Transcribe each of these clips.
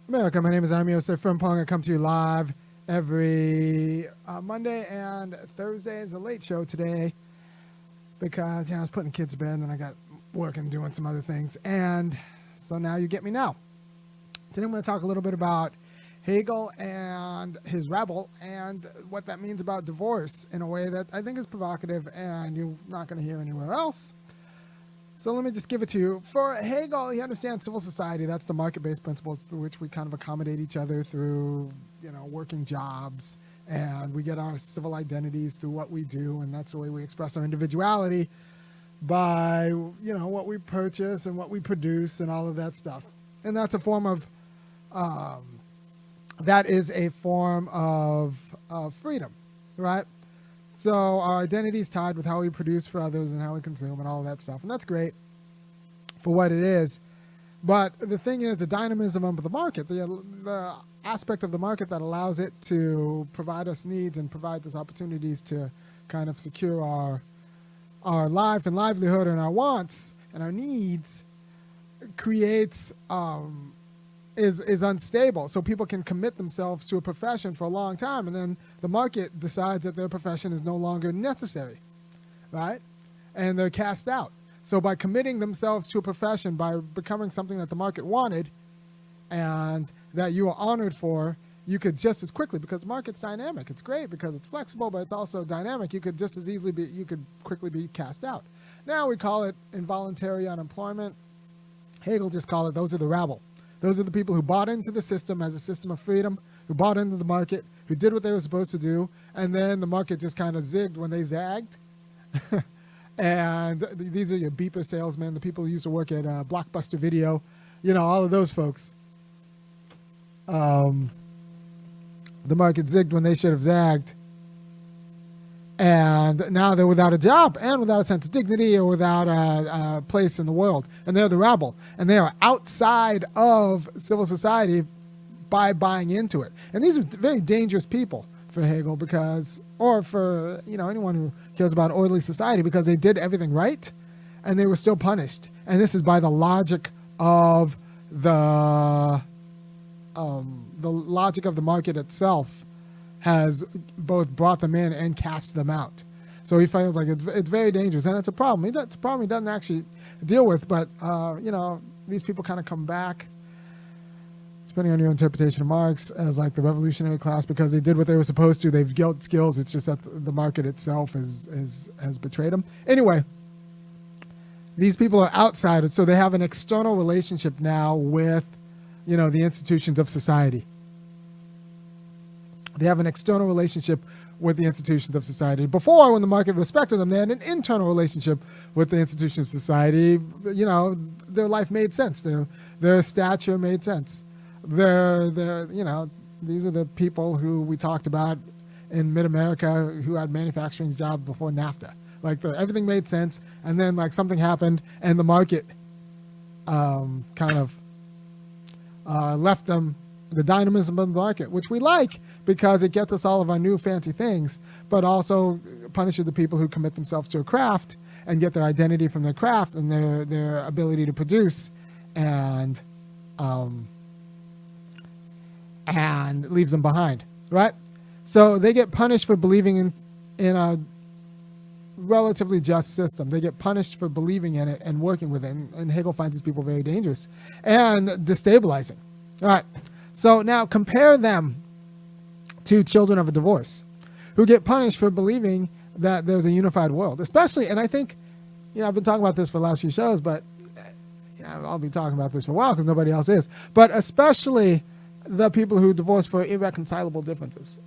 America, my name is Osei-Frimpong. I come to you live every Monday and Thursday. It's a late show today because I was putting the kids to bed and then I got work and doing some other things. And so now you get me now. Today I'm going to talk a little bit about Hegel and his Rabble and what that means about divorce in a way that I think is provocative and you're not going to hear anywhere else. So let me just give it to you. For Hegel, he understands civil society. That's the market-based principles through which we kind of accommodate each other through, working jobs. And we get our civil identities through what we do. And that's the way we express our individuality by, what we purchase and what we produce and all of that stuff. And that's a form of, freedom, right? So our identity is tied with how we produce for others and how we consume and all of that stuff. And that's great for what it is. But the thing is, the dynamism of the market, the aspect of the market that allows it to provide us needs and provides us opportunities to kind of secure our life and livelihood and our wants and our needs creates is unstable. So people can commit themselves to a profession for a long time, and then the market decides that their profession is no longer necessary, right? And they're cast out. So by committing themselves to a profession, by becoming something that the market wanted and that you are honored for, you could just as quickly, because the market's dynamic. It's great because it's flexible, but it's also dynamic. You could just as easily you could quickly be cast out. Now we call it involuntary unemployment. Hegel just called it, those are the rabble. Those are the people who bought into the system as a system of freedom, who bought into the market, who did what they were supposed to do, and then the market just kind of zigged when they zagged. And these are your beeper salesmen, the people who used to work at Blockbuster Video, all of those folks. The market zigged when they should have zagged. And now they're without a job and without a sense of dignity or without a place in the world. And they're the rabble. And they are outside of civil society by buying into it. And these are very dangerous people for Hegel or for anyone who cares about orderly society, because they did everything right and they were still punished. And this is by the logic of the logic of the market itself has both brought them in and cast them out. So he feels like it's very dangerous, and it's a problem. It's a problem he doesn't actually deal with, but these people kind of come back, depending on your interpretation of Marx, as like the revolutionary class because they did what they were supposed to. They've built skills. It's just that the market itself has betrayed them. Anyway, these people are outside, so they have an external relationship now with, the institutions of society. They have an external relationship with the institutions of society. Before, when the market respected them, they had an internal relationship with the institutions of society. Their life made sense. Their stature made sense. These are the people who we talked about in mid-America who had manufacturing jobs before NAFTA. Everything made sense, and then something happened, and the market left them the dynamism of the market, which we like because it gets us all of our new fancy things, but also punishes the people who commit themselves to a craft and get their identity from their craft and their ability to produce, and leaves them behind, right? So they get punished for believing in a relatively just system. They get punished for believing in it and working with it, and Hegel finds these people very dangerous and destabilizing. All right. So now compare them to children of a divorce who get punished for believing that there's a unified world, especially, and I think, I've been talking about this for the last few shows, but I'll be talking about this for a while because nobody else is, but especially the people who divorce for irreconcilable differences.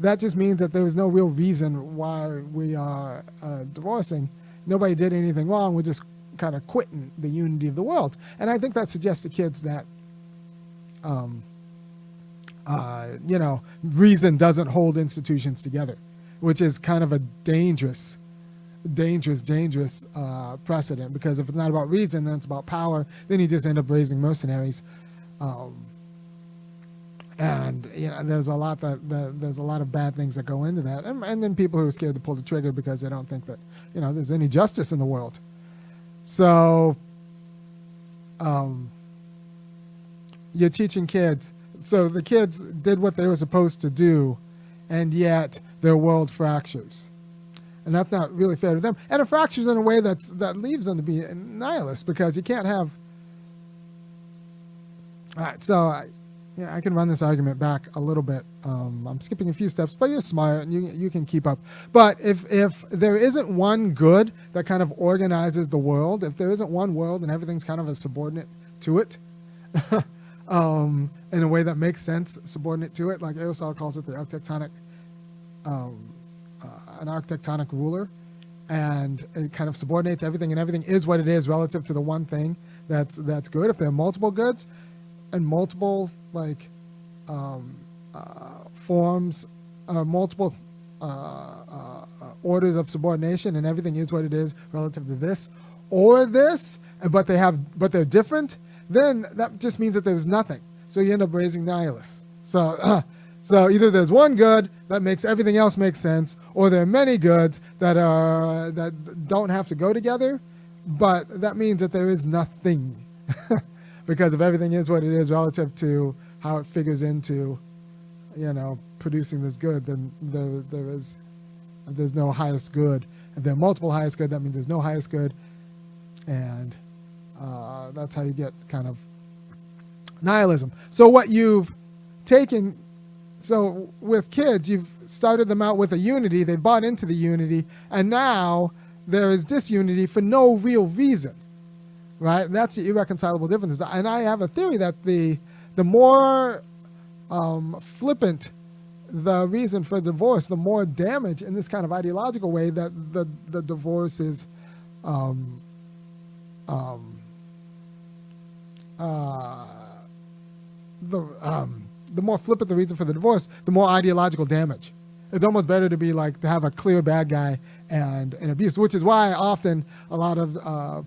That just means that there was no real reason why we are divorcing. Nobody did anything wrong. We're just kind of quitting the unity of the world. And I think that suggests to kids that reason doesn't hold institutions together, which is kind of a dangerous precedent, because if it's not about reason, then it's about power. Then you just end up raising mercenaries, and there's a lot of bad things that go into that, and then people who are scared to pull the trigger because they don't think that there's any justice in the world. So you're teaching kids. So the kids did what they were supposed to do, and yet their world fractures. And that's not really fair to them. And it fractures in a way that leaves them to be nihilist, because you can't have... All right, so I can run this argument back a little bit. I'm skipping a few steps, but you're smart and you can keep up. But if there isn't one good that kind of organizes the world, if there isn't one world and everything's kind of a subordinate to it, in a way that makes sense, subordinate to it, like Aristotle calls it the architectonic, an architectonic ruler, and it kind of subordinates everything, and everything is what it is relative to the one thing that's good. If there are multiple goods and multiple forms, multiple orders of subordination, and everything is what it is relative to this or this, but they're different, then that just means that there's nothing. So you end up raising nihilists. So either there's one good that makes everything else make sense, or there are many goods that don't have to go together, but that means that there is nothing. Because if everything is what it is relative to how it figures into, producing this good, then there's no highest good. If there are multiple highest good, that means there's no highest good, and that's how you get kind of nihilism. So what you've taken, so with kids, you've started them out with a unity, they bought into the unity, and now there is disunity for no real reason. Right? That's the irreconcilable difference. And I have a theory that the more flippant the reason for divorce, the more damage in this kind of ideological way that the divorce is the more flippant the reason for the divorce, the more ideological damage. It's almost better to have a clear bad guy and an abuse, which is why often a lot of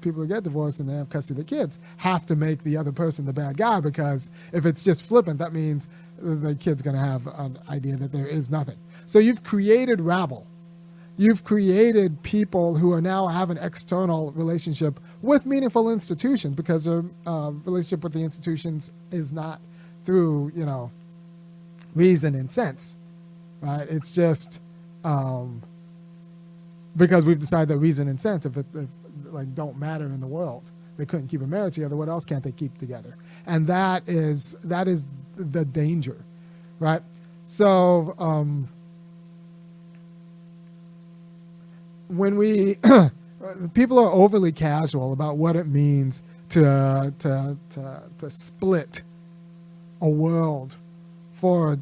people who get divorced and they have custody of the kids have to make the other person the bad guy, because if it's just flippant, that means the kid's going to have an idea that there is nothing. So you've created rabble. You've created people who are now have an external relationship with meaningful institutions, because their relationship with the institutions is not through, reason and sense. Right? It's just because we've decided that reason and sense, if don't matter in the world, they couldn't keep a marriage together. What else can't they keep together? And that is the danger, right? So when we people are overly casual about what it means to split a world for a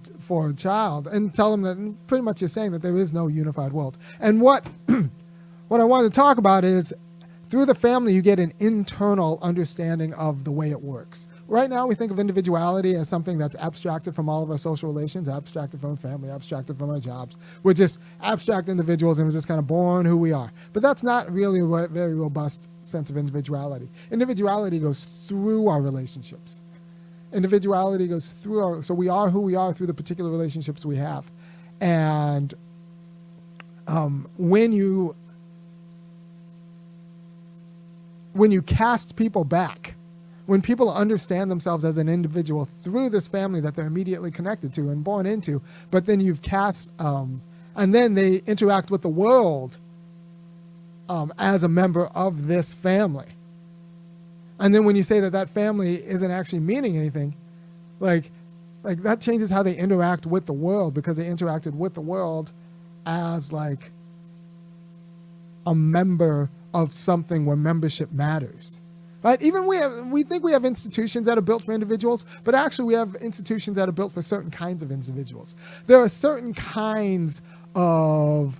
child, and tell them that pretty much you're saying that there is no unified world. And what I want to talk about is, through the family you get an internal understanding of the way it works. Right now we think of individuality as something that's abstracted from all of our social relations, abstracted from family, abstracted from our jobs. We're just abstract individuals, and we're just kind of born who we are. But that's not really a very robust sense of individuality. Individuality goes through our relationships. Individuality goes through so we are who we are through the particular relationships we have. And when you cast people back, when people understand themselves as an individual through this family that they're immediately connected to and born into, but then you've cast, and then they interact with the world as a member of this family. And then when you say that family isn't actually meaning anything, like that changes how they interact with the world, because they interacted with the world as a member of something where membership matters. Right? Even we think we have institutions that are built for individuals, but actually we have institutions that are built for certain kinds of individuals. There are certain kinds of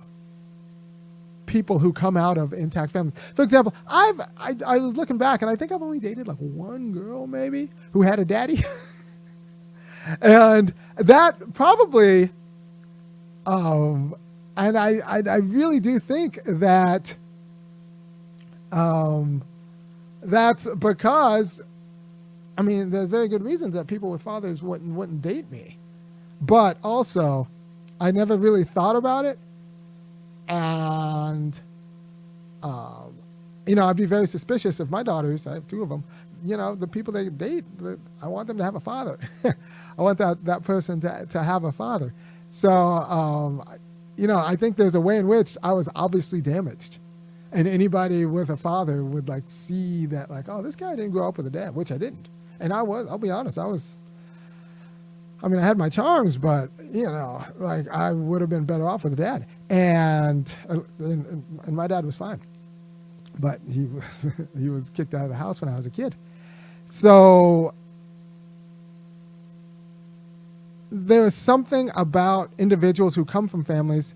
people who come out of intact families. For example, I was looking back, and I think I've only dated one girl maybe who had a daddy. And that probably, and I really do think that that's because, there's very good reasons that people with fathers wouldn't date me. But also, I never really thought about it. And, I'd be very suspicious if my daughters, I have two of them, the people they date, I want them to have a father. I want that person to have a father. So, I think there's a way in which I was obviously damaged. And anybody with a father would like see that, like, oh, this guy didn't grow up with a dad, which I didn't. And I'll be honest, I had my charms, but, like I would have been better off with a dad. And my dad was fine. But he was kicked out of the house when I was a kid. So there's something about individuals who come from families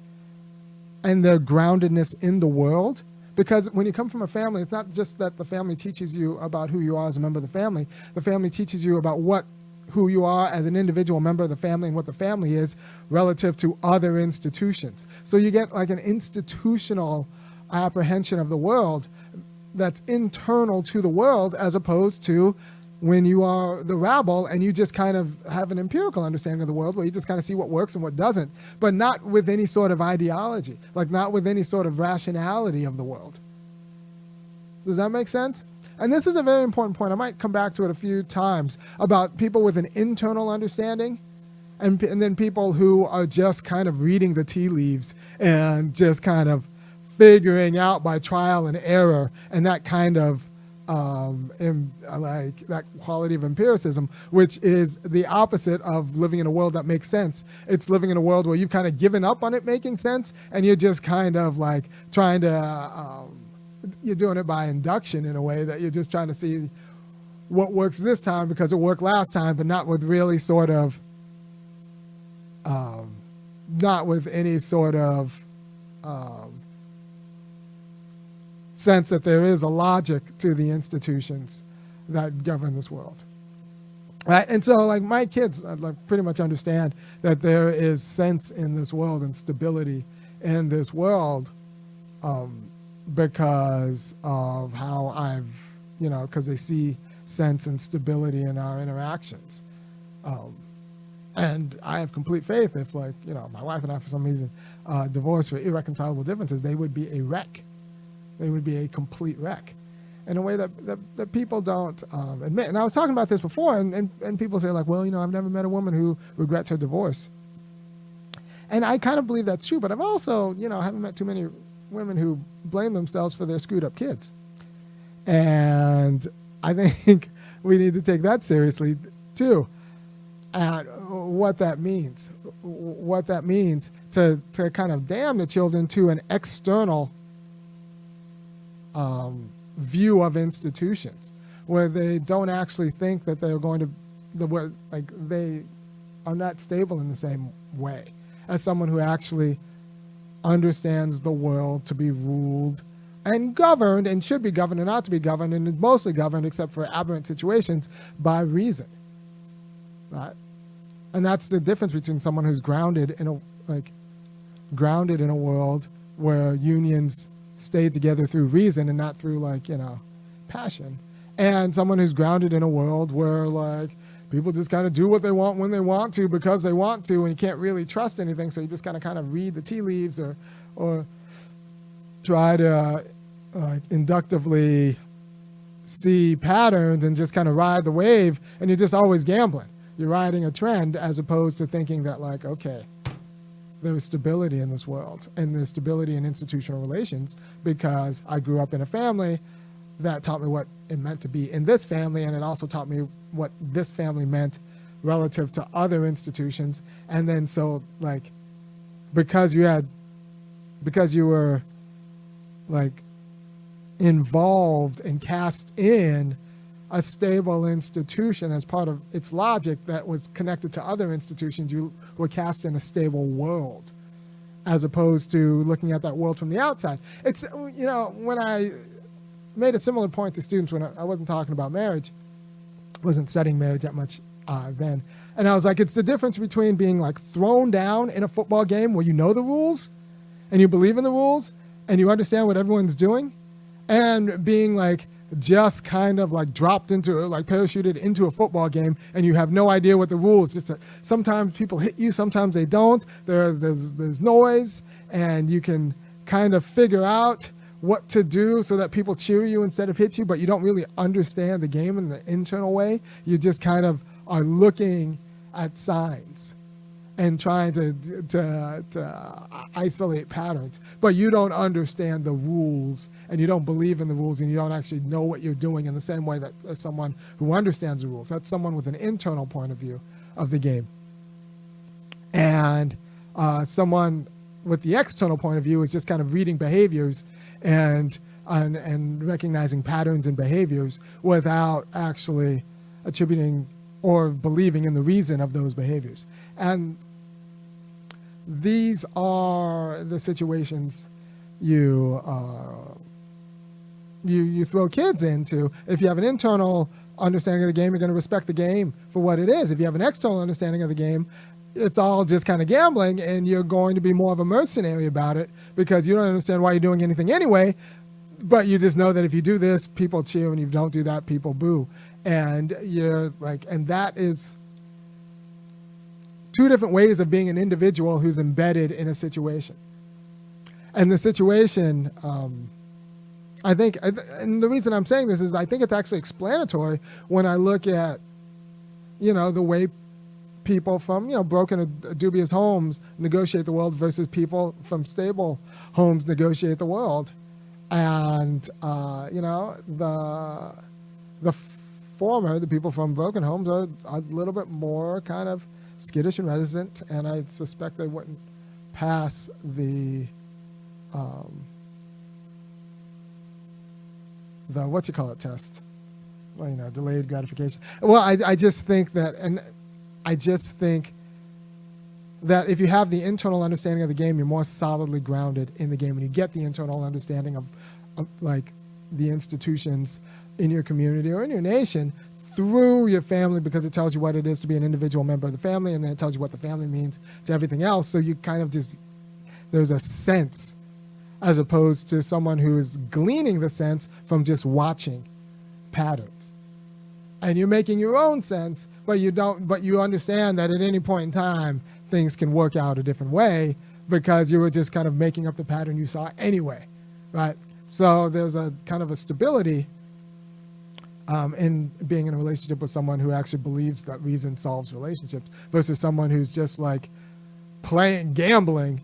and their groundedness in the world. Because when you come from a family, it's not just that the family teaches you about who you are as a member of the family. The family teaches you about who you are as an individual member of the family and what the family is relative to other institutions. So you get like an institutional apprehension of the world that's internal to the world, as opposed to when you are the rabble and you just kind of have an empirical understanding of the world where you just kind of see what works and what doesn't, but not with any sort of ideology, like not with any sort of rationality of the world. Does that make sense? And this is a very important point. I might come back to it a few times about people with an internal understanding and then people who are just kind of reading the tea leaves and just kind of figuring out by trial and error, and that kind of like that quality of empiricism, which is the opposite of living in a world that makes sense. It's living in a world where you've kind of given up on it making sense, and you're just kind of like trying to, you're doing it by induction in a way that you're just trying to see what works this time because it worked last time, but not with really sort of, not with any sort of sense that there is a logic to the institutions that govern this world, right? And so like my kids like pretty much understand that there is sense in this world and stability in this world because of how I've, because they see sense and stability in our interactions. And I have complete faith if like, my wife and I for some reason divorced for irreconcilable differences, they would be a wreck. They would be a complete wreck in a way that people don't admit. And I was talking about this before, and people say like, well, I've never met a woman who regrets her divorce. And I kind of believe that's true, but I've also, haven't met too many women who blame themselves for their screwed up kids. And I think we need to take that seriously too. And what that means to kind of damn the children to an external view of institutions where they don't actually think that they're going to they are not stable in the same way as someone who actually understands the world to be ruled and governed and should be governed and not to be governed and is mostly governed, except for aberrant situations, by reason, right? And that's the difference between someone who's grounded in a world where unions stay together through reason and not through passion, and someone who's grounded in a world where people just kind of do what they want when they want to because they want to, and you can't really trust anything, so you just kind of read the tea leaves or try to inductively see patterns and just kind of ride the wave, and you're just always gambling. You're riding a trend as opposed to thinking that okay, there is stability in this world and there's stability in institutional relations because I grew up in a family that taught me what it meant to be in this family, and it also taught me what this family meant relative to other institutions. And then so because you were involved and cast in a stable institution as part of its logic that was connected to other institutions, you were cast in a stable world, as opposed to looking at that world from the outside. It's, when I made a similar point to students when I wasn't talking about marriage, wasn't studying marriage that much then. And I was like, it's the difference between being thrown down in a football game where you know the rules and you believe in the rules and you understand what everyone's doing, and being just kind of dropped into parachuted into a football game and you have no idea what the rules. Sometimes people hit you, sometimes they don't. There's noise, and you can kind of figure out what to do so that people cheer you instead of hit you, but you don't really understand the game in the internal way. You just kind of are looking at signs and trying to isolate patterns, but you don't understand the rules, and you don't believe in the rules, and you don't actually know what you're doing in the same way that as someone who understands the rules. That's someone with an internal point of view of the game. And someone with the external point of view is just kind of reading behaviors and recognizing patterns and behaviors without actually attributing or believing in the reason of those behaviors. And these are the situations you throw kids into. If you have an internal understanding of the game, you're going to respect the game for what it is. If you have an external understanding of the game, it's all just kind of gambling, and you're going to be more of a mercenary about it because you don't understand why you're doing anything anyway, but you just know that if you do this, people cheer, and if you don't do that, people boo. And you're like, and that is two different ways of being an individual who's embedded in a situation. And the situation, I think, and the reason I'm saying this is I think it's actually explanatory when I look at, the way people from, broken or dubious homes negotiate the world versus people from stable homes negotiate the world. And, the former, the people from broken homes, are a little bit more kind of skittish and reticent, and I suspect they wouldn't pass the test. Well, delayed gratification. Well, I just think that, if you have the internal understanding of the game, you're more solidly grounded in the game, and you get the internal understanding of like the institutions in your community or in your nation through your family, because it tells you what it is to be an individual member of the family, and then it tells you what the family means to everything else. So you kind of there's a sense, as opposed to someone who is gleaning the sense from just watching patterns. And you're making your own sense, but you understand that at any point in time, things can work out a different way because you were just kind of making up the pattern you saw anyway, right? So there's a kind of a stability in being in a relationship with someone who actually believes that reason solves relationships versus someone who's just like gambling,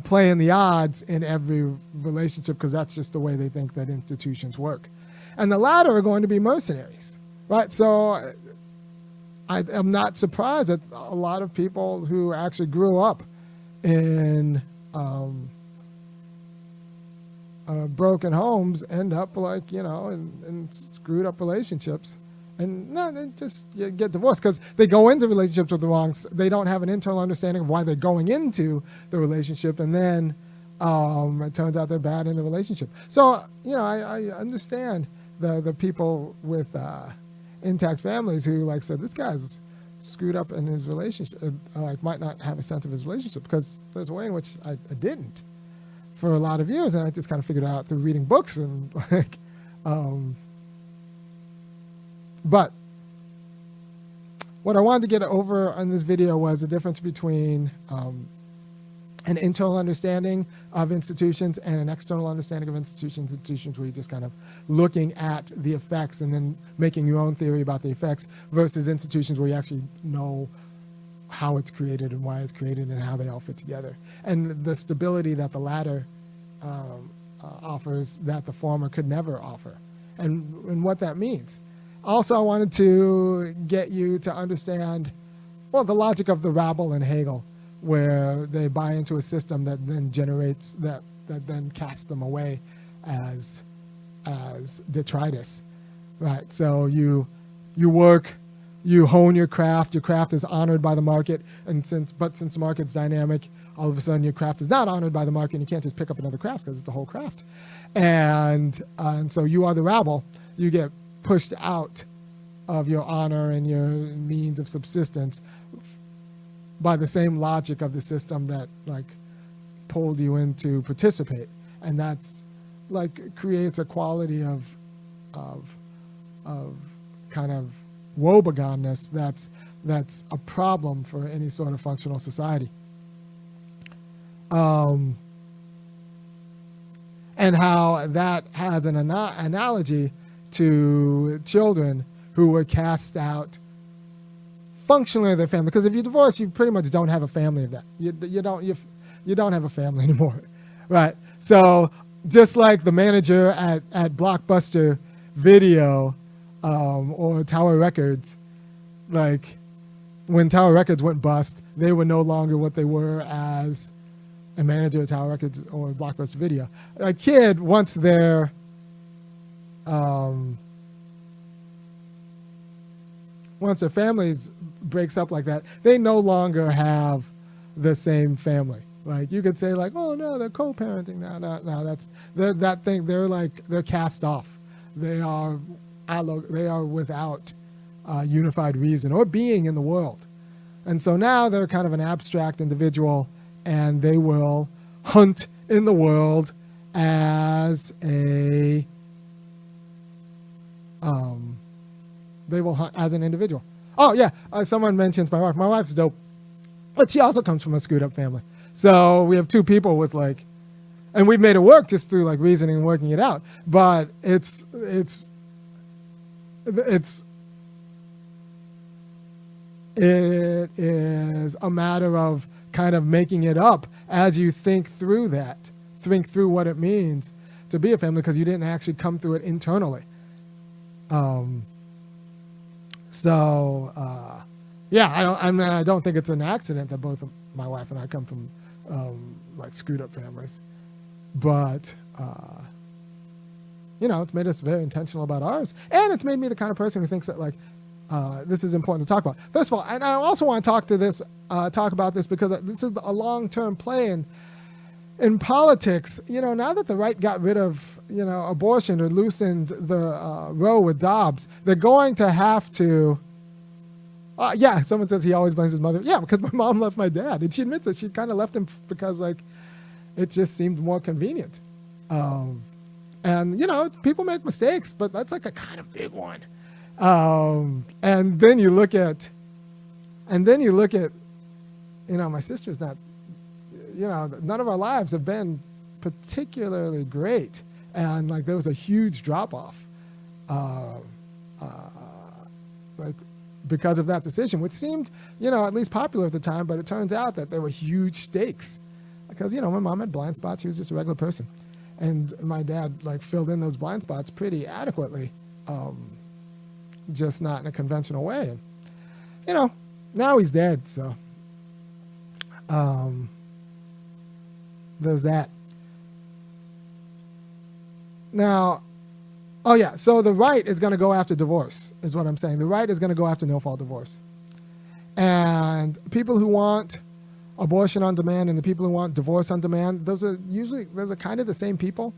playing the odds in every relationship because that's just the way they think that institutions work. And the latter are going to be mercenaries, right? So I'm not surprised that a lot of people who actually grew up in broken homes end up like, in screwed up relationships. And no, they just get divorced because they go into relationships with the wrongs. They don't have an internal understanding of why they're going into the relationship. And then it turns out they're bad in the relationship. So, I understand the people with intact families who like said, this guy's screwed up in his relationship, might not have a sense of his relationship, because there's a way in which I didn't for a lot of years. And I just kind of figured it out through reading books and but what I wanted to get over on this video was the difference between an internal understanding of institutions and an external understanding of institutions where you're just kind of looking at the effects and then making your own theory about the effects, versus institutions where you actually know how it's created and why it's created and how they all fit together. And the stability that the latter offers that the former could never offer, and what that means. Also, I wanted to get you to understand, the logic of the Rabble and Hegel, where they buy into a system that then generates, that then casts them away as detritus, right? So you work, you hone your craft is honored by the market, and since the market's dynamic, all of a sudden your craft is not honored by the market, and you can't just pick up another craft because it's the whole craft. And so you are the rabble. You get pushed out of your honor and your means of subsistence by the same logic of the system that pulled you in to participate. And that's creates a quality of kind of woebegonness that's a problem for any sort of functional society. and how that has an analogy to children who were cast out functionally of their family. Because if you divorce, you pretty much don't have a family of that. You don't have a family anymore, right? So just like the manager at Blockbuster Video or Tower Records, like when Tower Records went bust, they were no longer what they were as a manager at Tower Records or Blockbuster Video. A kid, once their families breaks up like that, they no longer have the same family. Like you could say like, oh no, they're co-parenting. No, that's that thing. They're cast off. They are without unified reason or being in the world. And so now they're kind of an abstract individual, and they will hunt in the world as they will hunt as an individual. Oh yeah, someone mentions my wife. My wife's dope, but she also comes from a screwed up family. So we have two people with like, and we've made it work just through like reasoning and working it out. But it is a matter of kind of making it up as you think through what it means to be a family, because you didn't actually come through it internally. Yeah, I don't think it's an accident that both my wife and I come from like screwed up families, but it's made us very intentional about ours, and it's made me the kind of person who thinks that like this is important to talk about. First of all, and I also want to talk about this because this is a long-term play in politics. Now that the right got rid of abortion or loosened the Roe with Dobbs, they're going to have to. Someone says he always blames his mother. Yeah, because my mom left my dad, and she admits that she kind of left him because like it just seemed more convenient. And people make mistakes, but that's like a kind of big one. And then you look at, my sister's not, none of our lives have been particularly great, and like there was a huge drop off, like because of that decision, which seemed, at least popular at the time, but it turns out that there were huge stakes because, my mom had blind spots. She was just a regular person. And my dad like filled in those blind spots pretty adequately, just not in a conventional way. And, now he's dead. So, there's that. Now, so the right is going to go after divorce, is what I'm saying. The right is going to go after no-fault divorce. And people who want abortion on demand and the people who want divorce on demand, those are kind of the same people.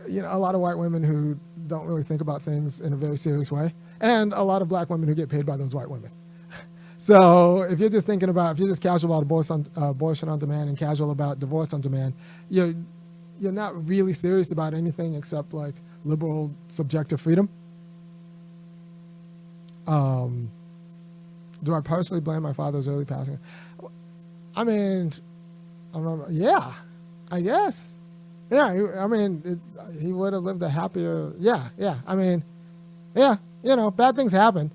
A lot of white women who don't really think about things in a very serious way, and a lot of black women who get paid by those white women. So if you're just casual about abortion on demand and casual about divorce on demand, you're not really serious about anything except like liberal subjective freedom. Do I personally blame my father's early passing? I mean, I guess. Yeah, he would have lived a happier. Yeah. Bad things happen.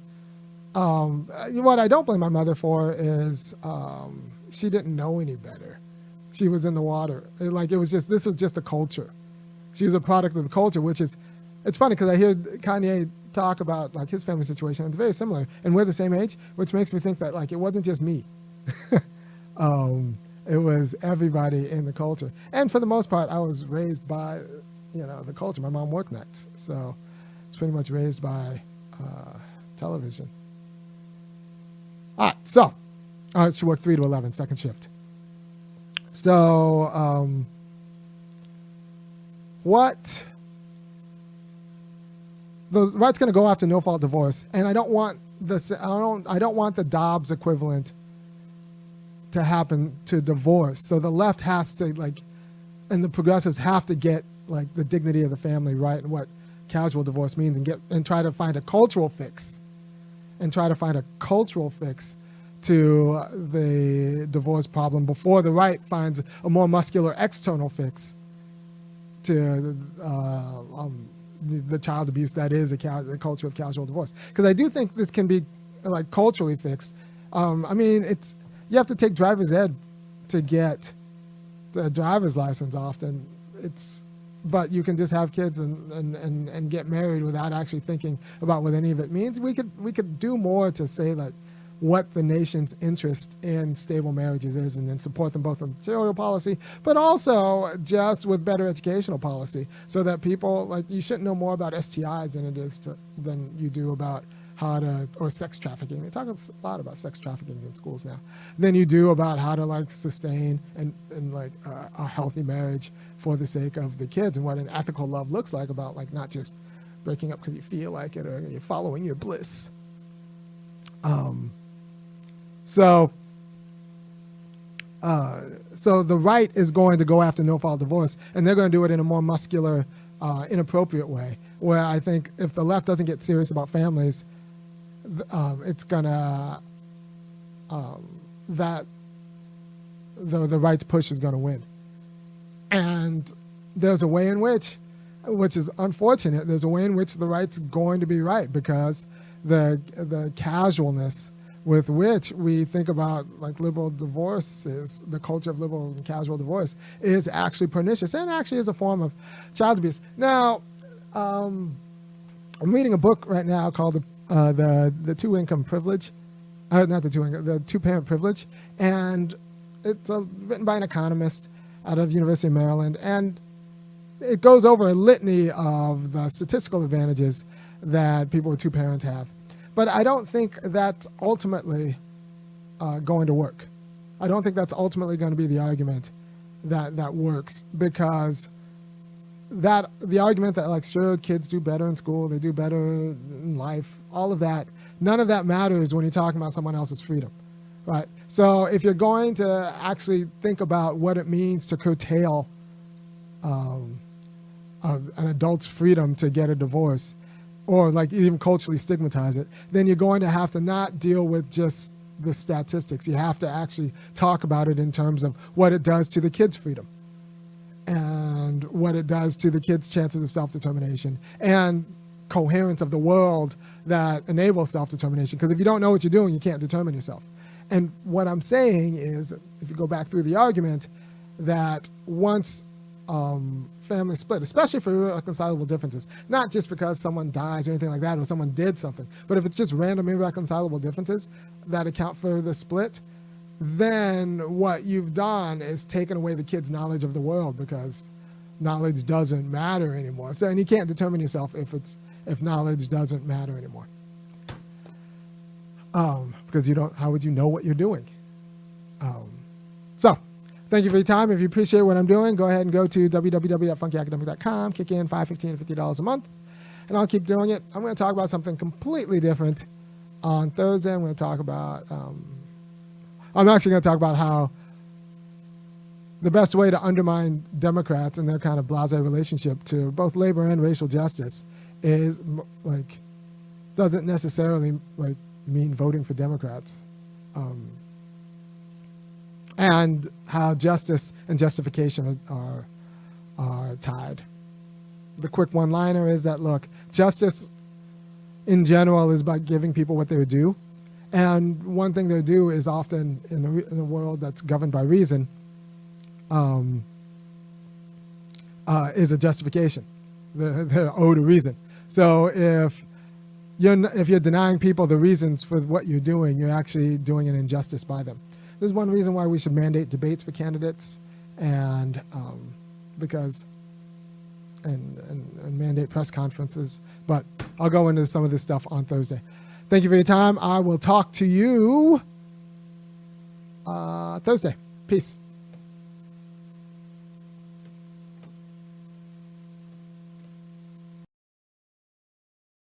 What I don't blame my mother for is she didn't know any better. She was in the water. This was just a culture. She was a product of the culture, it's funny because I hear Kanye talk about like his family situation. It's very similar, and we're the same age, which makes me think that like it wasn't just me. It was everybody in the culture. And for the most part, I was raised by, the culture. My mom worked nights, so it's pretty much raised by television. All right, so she worked 3 to 11, second shift. So the right's going to go after no-fault divorce, and I don't want the Dobbs equivalent to happen to divorce. So the left has to and the progressives have to get the dignity of the family right and what casual divorce means, and try to find a cultural fix, to the divorce problem before the right finds a more muscular external fix to the child abuse that is the culture of casual divorce. Because I do think this can be like culturally fixed. I mean, you have to take driver's ed to get the driver's license often. But you can just have kids and get married without actually thinking about what any of it means. We could do more to say that what the nation's interest in stable marriages is, and then support them both with material policy, but also just with better educational policy, so that people, like, you shouldn't know more about STIs than you do about or sex trafficking. They talk a lot about sex trafficking in schools now, than you do about how to like sustain and like a healthy marriage for the sake of the kids, and what an ethical love looks like, about like not just breaking up because you feel like it or you're following your bliss. So the right is going to go after no-fault divorce, and they're going to do it in a more muscular, inappropriate way, where I think if the left doesn't get serious about families, it's gonna the right's push is gonna win. And there's a way in which is unfortunate, there's a way in which the right's going to be right, because the casualness with which we think about like liberal divorces, the culture of liberal and casual divorce, is actually pernicious and actually is a form of child abuse. Now, I'm reading a book right now called the two-income privilege, the two-parent privilege, and it's written by an economist out of University of Maryland, and it goes over a litany of the statistical advantages that people with two parents have. But I don't think that's ultimately going to work. I don't think that's ultimately going to be the argument that works, because the argument that like, sure, kids do better in school, they do better in life, all of that, none of that matters when you're talking about someone else's freedom, right? So if you're going to actually think about what it means to curtail an adult's freedom to get a divorce, or like even culturally stigmatize it, then you're going to have to not deal with just the statistics. You have to actually talk about it in terms of what it does to the kid's freedom, and what it does to the kid's chances of self-determination, and coherence of the world that enables self-determination. Because if you don't know what you're doing, you can't determine yourself. And what I'm saying is, if you go back through the argument, that once families split, especially for irreconcilable differences, not just because someone dies or anything like that, or someone did something, but if it's just random irreconcilable differences that account for the split, then what you've done is taken away the kid's knowledge of the world, because knowledge doesn't matter anymore. So, and you can't determine yourself if knowledge doesn't matter anymore. Because how would you know what you're doing? So thank you for your time. If you appreciate what I'm doing, go ahead and go to www.funkyacademic.com, kick in $5, $15, $50 a month, and I'll keep doing it. I'm going to talk about something completely different on Thursday. I'm going to talk about, I'm actually going to talk about how the best way to undermine Democrats and their kind of blasé relationship to both labor and racial justice is like, doesn't necessarily like mean voting for Democrats. And how justice and justification are tied. The quick one-liner is that, look, justice in general is about giving people what they're due. And one thing they're due is often, in a world that's governed by reason, is a justification. They're owed a reason. So if you're denying people the reasons for what you're doing, you're actually doing an injustice by them. There's one reason why we should mandate debates for candidates, and mandate press conferences. But I'll go into some of this stuff on Thursday. Thank you for your time. I will talk to you Thursday. Peace.